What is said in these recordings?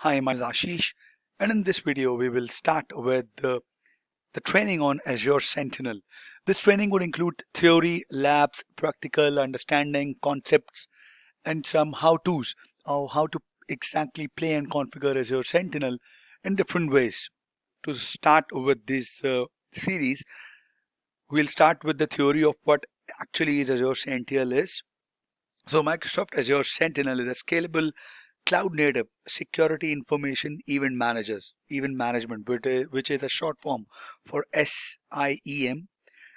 Hi, my name is Ashish, and in this video we will start with the training on Azure Sentinel. This training would include theory, labs, practical understanding, concepts, and some how-tos of how to exactly play and configure Azure Sentinel in different ways. To start with this series, we'll start with the theory of what actually is Azure Sentinel is. So Microsoft Azure Sentinel is a scalable cloud native security information event management, which is a short form for SIEM,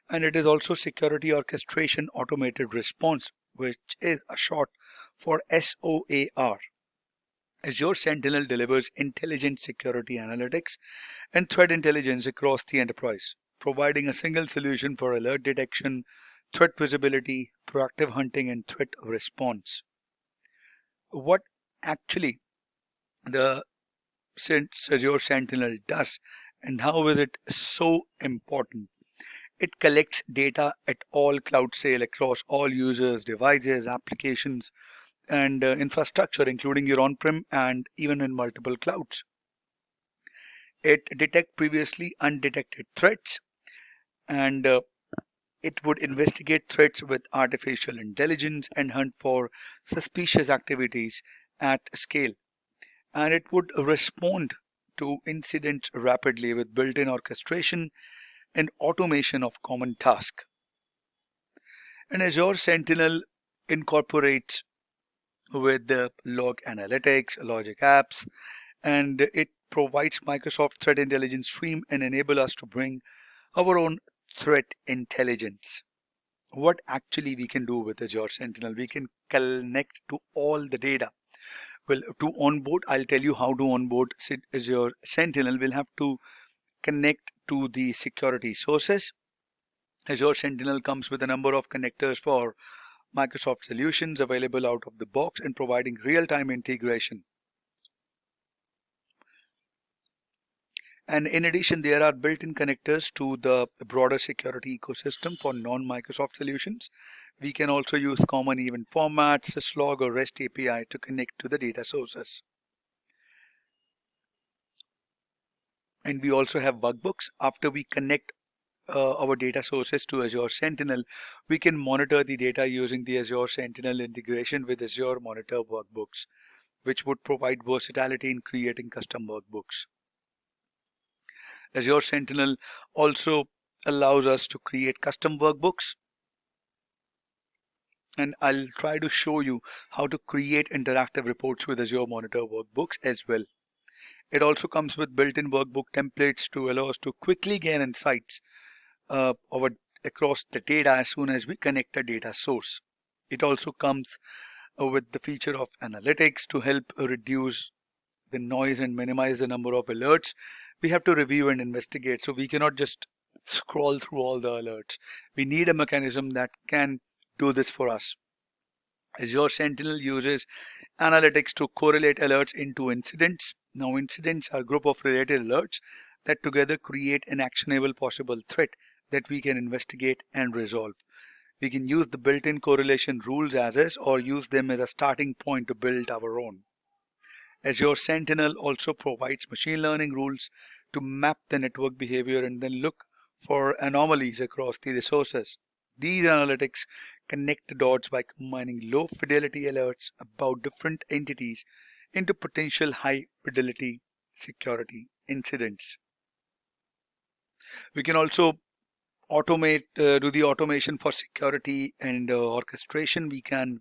and it is also security orchestration automated response, which is a short for SOAR. Azure Sentinel delivers intelligent security analytics and threat intelligence across the enterprise, providing a single solution for alert detection, threat visibility, proactive hunting, and threat response. What actually the Azure Sentinel does and how is it so important? It collects data at all cloud scale across all users, devices, applications, and infrastructure, including your on-prem and even in multiple clouds. It detects previously undetected threats, and it would investigate threats with artificial intelligence and hunt for suspicious activities at scale. And it would respond to incidents rapidly with built-in orchestration and automation of common tasks. And Azure Sentinel incorporates with the log analytics, logic apps, and it provides Microsoft Threat Intelligence Stream and enable us to bring our own threat intelligence. What actually we can do with Azure Sentinel? We can connect to all the data. Well, to onboard, I'll tell you how to onboard Azure Sentinel. We'll have to connect to the security sources. Azure Sentinel comes with a number of connectors for Microsoft solutions available out of the box and providing real-time integration. And in addition, there are built-in connectors to the broader security ecosystem for non-Microsoft solutions. We can also use common event formats, syslog or REST API to connect to the data sources. And we also have workbooks. After we connect our data sources to Azure Sentinel, we can monitor the data using the Azure Sentinel integration with Azure Monitor Workbooks, which would provide versatility in creating custom workbooks. Azure Sentinel also allows us to create custom workbooks, and I'll try to show you how to create interactive reports with Azure Monitor Workbooks as well. It also comes with built-in workbook templates to allow us to quickly gain insights across the data as soon as we connect a data source. It also comes with the feature of analytics to help reduce the noise and minimize the number of alerts we have to review and investigate. So we cannot just scroll through all the alerts. We need a mechanism that can do this for us. Azure Sentinel uses analytics to correlate alerts into incidents. Now, incidents are a group of related alerts that together create an actionable possible threat that we can investigate and resolve. We can use the built-in correlation rules as is or use them as a starting point to build our own. Azure Sentinel also provides machine learning rules to map the network behavior and then look for anomalies across the resources. These analytics connect the dots by combining low fidelity alerts about different entities into potential high fidelity security incidents. We can also automate, do the automation for security and orchestration. We can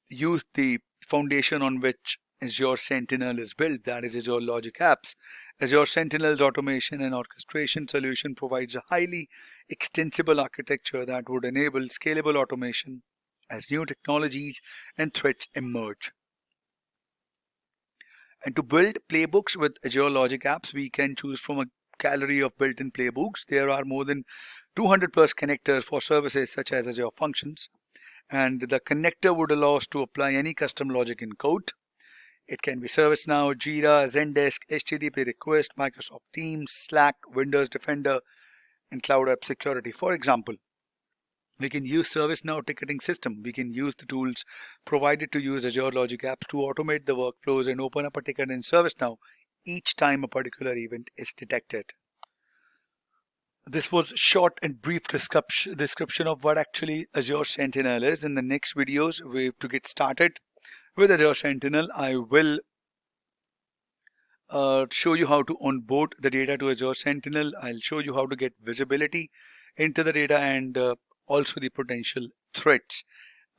use the foundation on which Azure Sentinel is built, that is Azure Logic Apps. Azure Sentinel's automation and orchestration solution provides a highly extensible architecture that would enable scalable automation as new technologies and threats emerge. And to build playbooks with Azure Logic Apps, we can choose from a gallery of built-in playbooks. There are more than 200 plus connectors for services such as Azure Functions. And the connector would allow us to apply any custom logic in code. It can be ServiceNow, Jira, Zendesk, HTTP request, Microsoft Teams, Slack, Windows Defender, and Cloud App Security, for example. We can use ServiceNow ticketing system. We can use the tools provided to use Azure Logic Apps to automate the workflows and open up a ticket in ServiceNow each time a particular event is detected. This was short and brief description of what actually Azure Sentinel is. In the next videos, to get started with Azure Sentinel, I will show you how to onboard the data to Azure Sentinel. I'll show you how to get visibility into the data and also the potential threats.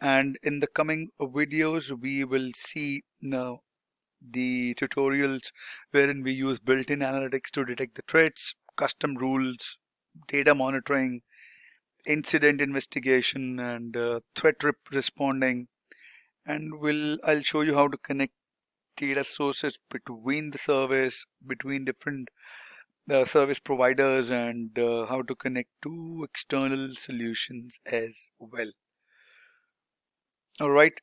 And in the coming videos, we will see now the tutorials wherein we use built-in analytics to detect the threats, custom rules, data monitoring, incident investigation, and threat responding. And I'll show you how to connect data sources between the service, between different service providers, and how to connect to external solutions as well. All right.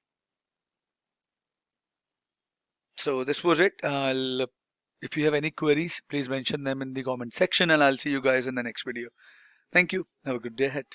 So this was it. If you have any queries, please mention them in the comment section, and I'll see you guys in the next video. Thank you. Have a good day ahead.